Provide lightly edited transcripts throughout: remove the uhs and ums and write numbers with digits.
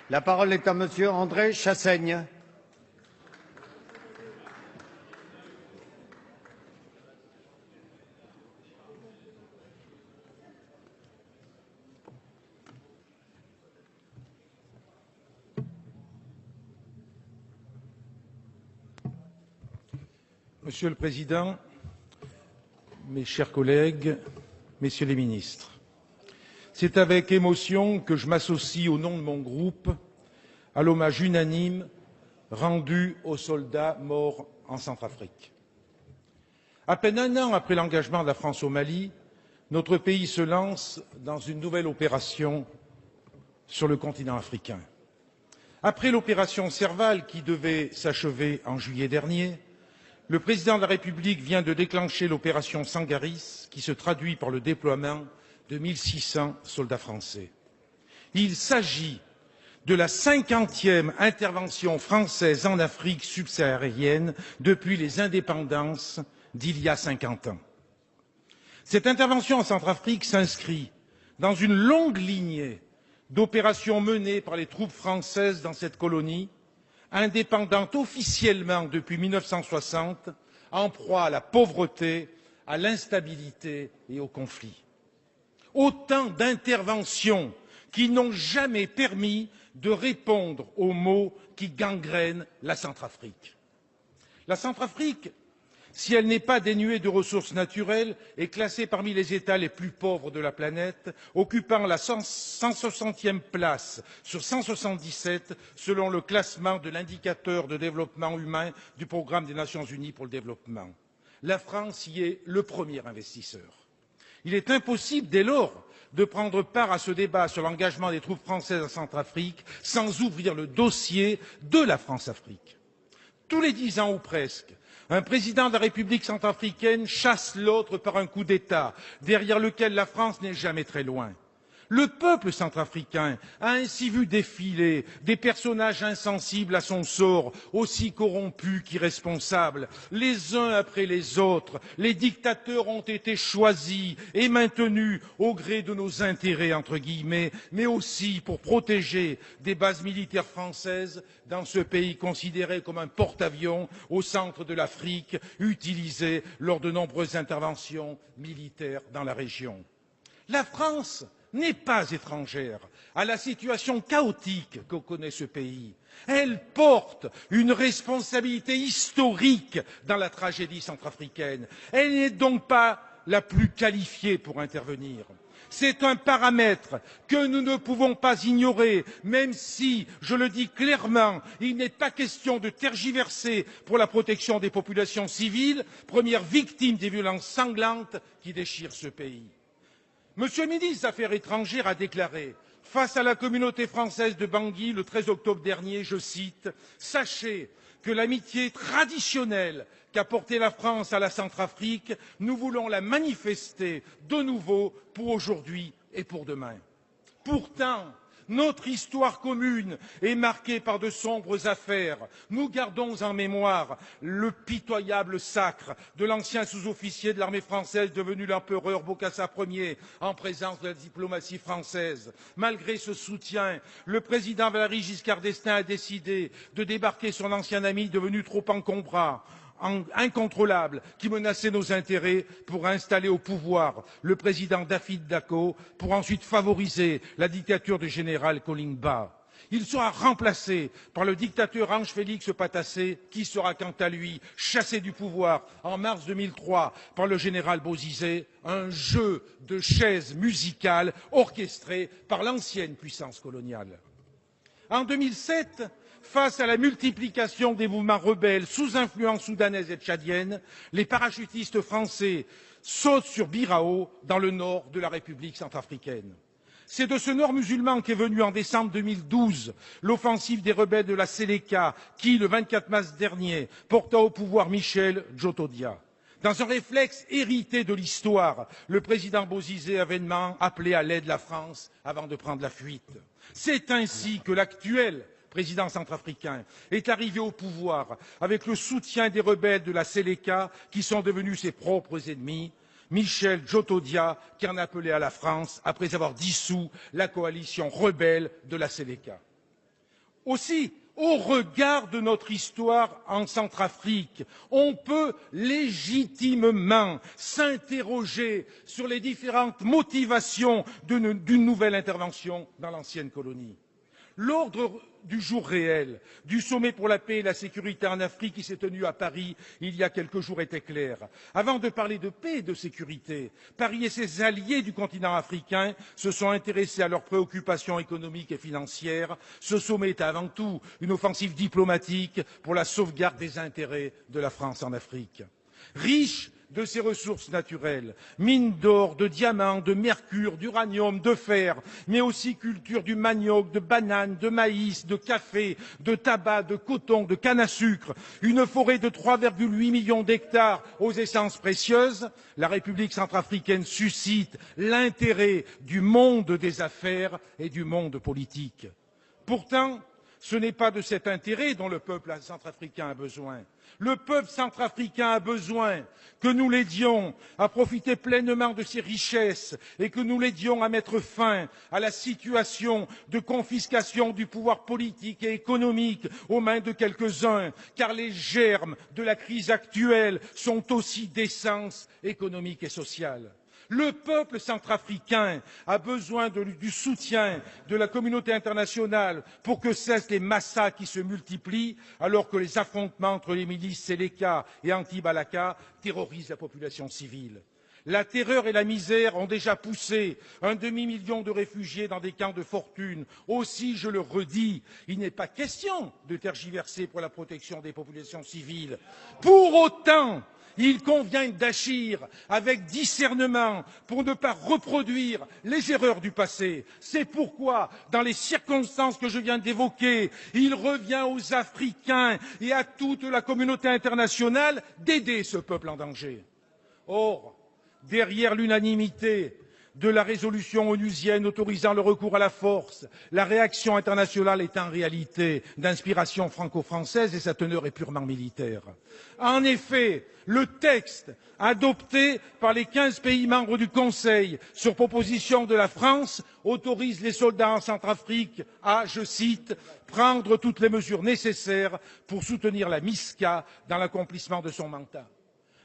La parole est à Monsieur André Chassaigne. Monsieur le Président, mes chers collègues, Messieurs les ministres, c'est avec émotion que je m'associe au nom de mon groupe à l'hommage unanime rendu aux soldats morts en Centrafrique. À peine un an après l'engagement de la France au Mali, notre pays se lance dans une nouvelle opération sur le continent africain. Après l'opération Serval qui devait s'achever en juillet dernier, le président de la République vient de déclencher l'opération Sangaris, qui se traduit par le déploiement de 1600 soldats français. Il s'agit de la 50e intervention française en Afrique subsaharienne depuis les indépendances d'il y a 50 ans. Cette intervention en Centrafrique s'inscrit dans une longue lignée d'opérations menées par les troupes françaises dans cette colonie, indépendante officiellement depuis 1960, en proie à la pauvreté, à l'instabilité et au conflit. Autant d'interventions qui n'ont jamais permis de répondre aux maux qui gangrènent la Centrafrique. La Centrafrique, si elle n'est pas dénuée de ressources naturelles, est classée parmi les États les plus pauvres de la planète, occupant la 160e place sur 177 selon le classement de l'indicateur de développement humain du Programme des Nations Unies pour le développement. La France y est le premier investisseur. Il est impossible, dès lors, de prendre part à ce débat sur l'engagement des troupes françaises en Centrafrique sans ouvrir le dossier de la France-Afrique. Tous les 10 ans ou presque, un président de la République centrafricaine chasse l'autre par un coup d'État, derrière lequel la France n'est jamais très loin. Le peuple centrafricain a ainsi vu défiler des personnages insensibles à son sort, aussi corrompus qu'irresponsables. Les uns après les autres, les dictateurs ont été choisis et maintenus au gré de nos intérêts, entre guillemets, mais aussi pour protéger des bases militaires françaises dans ce pays considéré comme un porte-avions au centre de l'Afrique, utilisé lors de nombreuses interventions militaires dans la région. La France n'est pas étrangère à la situation chaotique que connaît ce pays. Elle porte une responsabilité historique dans la tragédie centrafricaine. Elle n'est donc pas la plus qualifiée pour intervenir. C'est un paramètre que nous ne pouvons pas ignorer, même si, je le dis clairement, il n'est pas question de tergiverser pour la protection des populations civiles, premières victimes des violences sanglantes qui déchirent ce pays. Monsieur le ministre des Affaires étrangères a déclaré face à la communauté française de Bangui le 13 octobre dernier, je cite, « Sachez que l'amitié traditionnelle qu'a portée la France à la Centrafrique, nous voulons la manifester de nouveau pour aujourd'hui et pour demain. » Pourtant, notre histoire commune est marquée par de sombres affaires. Nous gardons en mémoire le pitoyable sacre de l'ancien sous-officier de l'armée française devenu l'empereur Bokassa Ier en présence de la diplomatie française. Malgré ce soutien, le président Valéry Giscard d'Estaing a décidé de débarquer son ancien ami devenu trop encombrant, incontrôlable, qui menaçait nos intérêts pour installer au pouvoir le président David Dacko pour ensuite favoriser la dictature du général Kolimba. Il sera remplacé par le dictateur Ange-Félix Patassé, qui sera quant à lui chassé du pouvoir en mars 2003 par le général Bozizé, un jeu de chaises musicales orchestré par l'ancienne puissance coloniale. En 2007, face à la multiplication des mouvements rebelles sous influence soudanaise et tchadienne, les parachutistes français sautent sur Birao, dans le nord de la République centrafricaine. C'est de ce nord musulman qu'est venue en décembre 2012 l'offensive des rebelles de la Séléka qui, le 24 mars dernier, porta au pouvoir Michel Djotodia. Dans un réflexe hérité de l'histoire, le président Bozizé avait appelé à l'aide la France avant de prendre la fuite. C'est ainsi que l'actuel président centrafricain est arrivé au pouvoir avec le soutien des rebelles de la Séléka qui sont devenus ses propres ennemis, Michel Djotodia qui en appelait à la France après avoir dissous la coalition rebelle de la Séléka. Aussi, au regard de notre histoire en Centrafrique, on peut légitimement s'interroger sur les différentes motivations d'une nouvelle intervention dans l'ancienne colonie. L'ordre du jour réel du sommet pour la paix et la sécurité en Afrique qui s'est tenu à Paris il y a quelques jours était clair. Avant de parler de paix et de sécurité, Paris et ses alliés du continent africain se sont intéressés à leurs préoccupations économiques et financières. Ce sommet est avant tout une offensive diplomatique pour la sauvegarde des intérêts de la France en Afrique. Riche de ses ressources naturelles, mines d'or, de diamants, de mercure, d'uranium, de fer, mais aussi culture du manioc, de bananes, de maïs, de café, de tabac, de coton, de canne à sucre, une forêt de 3,8 millions d'hectares aux essences précieuses, la République centrafricaine suscite l'intérêt du monde des affaires et du monde politique. Pourtant, ce n'est pas de cet intérêt dont le peuple centrafricain a besoin. Le peuple centrafricain a besoin que nous l'aidions à profiter pleinement de ses richesses et que nous l'aidions à mettre fin à la situation de confiscation du pouvoir politique et économique aux mains de quelques-uns, car les germes de la crise actuelle sont aussi d'essence économique et sociale. Le peuple centrafricain a besoin du soutien de la communauté internationale pour que cessent les massacres qui se multiplient alors que les affrontements entre les milices Séléka et anti-Balaka terrorisent la population civile. La terreur et la misère ont déjà poussé un demi-million de réfugiés dans des camps de fortune. Aussi, je le redis, il n'est pas question de tergiverser pour la protection des populations civiles. Pour autant, il convient d'agir avec discernement pour ne pas reproduire les erreurs du passé. C'est pourquoi, dans les circonstances que je viens d'évoquer, il revient aux Africains et à toute la communauté internationale d'aider ce peuple en danger. Or, derrière l'unanimité de la résolution onusienne autorisant le recours à la force, la réaction internationale est en réalité d'inspiration franco-française et sa teneur est purement militaire. En effet, le texte adopté par les 15 pays membres du Conseil sur proposition de la France autorise les soldats en Centrafrique à, je cite, prendre toutes les mesures nécessaires pour soutenir la MISCA dans l'accomplissement de son mandat.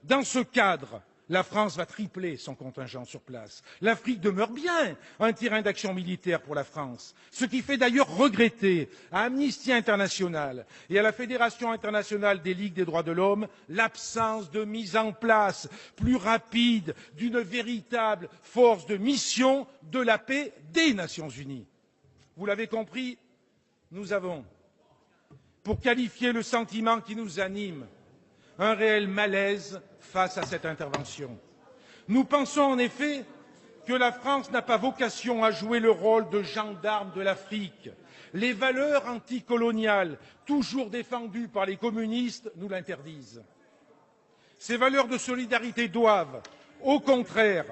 Dans ce cadre, la France va tripler son contingent sur place. L'Afrique demeure bien un terrain d'action militaire pour la France, ce qui fait d'ailleurs regretter à Amnesty International et à la Fédération internationale des ligues des droits de l'homme l'absence de mise en place plus rapide d'une véritable force de mission de la paix des Nations unies. Vous l'avez compris, nous avons, pour qualifier le sentiment qui nous anime, un réel malaise face à cette intervention. Nous pensons en effet que la France n'a pas vocation à jouer le rôle de gendarme de l'Afrique. Les valeurs anticoloniales, toujours défendues par les communistes, nous l'interdisent. Ces valeurs de solidarité doivent, au contraire,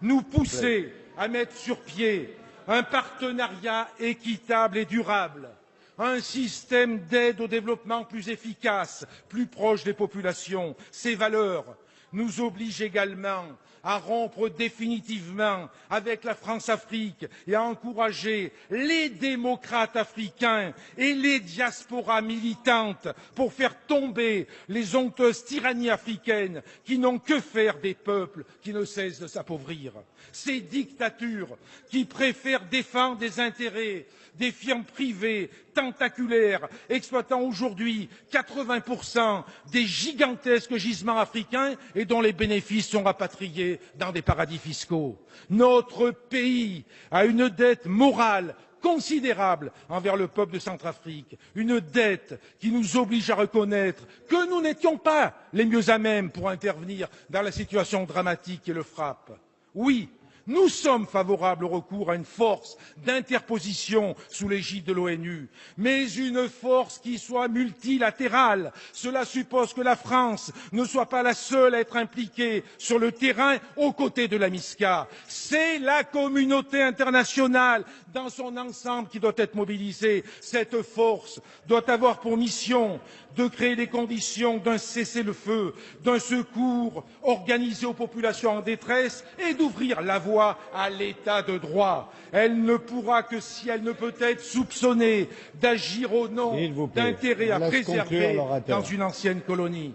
nous pousser à mettre sur pied un partenariat équitable et durable, un système d'aide au développement plus efficace, plus proche des populations. Ces valeurs nous obligent également à rompre définitivement avec la France-Afrique et à encourager les démocrates africains et les diasporas militantes pour faire tomber les honteuses tyrannies africaines qui n'ont que faire des peuples qui ne cessent de s'appauvrir. Ces dictatures qui préfèrent défendre des intérêts des firmes privées tentaculaires exploitant aujourd'hui 80% des gigantesques gisements africains et dont les bénéfices sont rapatriés dans des paradis fiscaux. Notre pays a une dette morale considérable envers le peuple de Centrafrique, une dette qui nous oblige à reconnaître que nous n'étions pas les mieux à même pour intervenir dans la situation dramatique qui le frappe. Oui, nous sommes favorables au recours à une force d'interposition sous l'égide de l'ONU, mais une force qui soit multilatérale. Cela suppose que la France ne soit pas la seule à être impliquée sur le terrain aux côtés de la MISCA. C'est la communauté internationale dans son ensemble qui doit être mobilisée. Cette force doit avoir pour mission de créer les conditions d'un cessez-le-feu, d'un secours organisé aux populations en détresse et d'ouvrir la voie foi à l'état de droit. Elle ne pourra que si elle ne peut être soupçonnée d'agir au nom d'intérêts à préserver dans une ancienne colonie.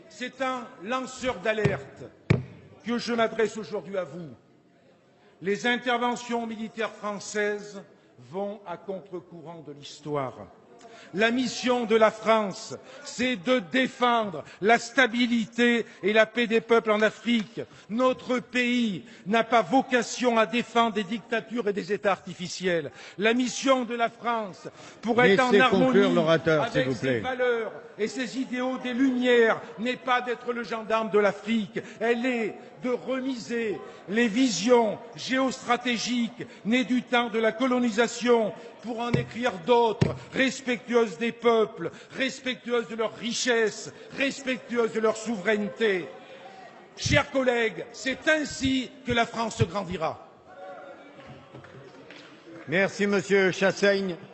C'est un lanceur d'alerte que je m'adresse aujourd'hui à vous. Les interventions militaires françaises vont à contre-courant de l'histoire. La mission de la France, c'est de défendre la stabilité et la paix des peuples en Afrique. Notre pays n'a pas vocation à défendre des dictatures et des États artificiels. La mission de la France, pour être en harmonie avec ses valeurs et ses idéaux des Lumières, n'est pas d'être le gendarme de l'Afrique. Elle est de remiser les visions géostratégiques nées du temps de la colonisation pour en écrire d'autres, respectueuses des peuples, respectueuses de leurs richesses, respectueuses de leur souveraineté. Chers collègues, c'est ainsi que la France grandira. Merci, Monsieur Chassaigne.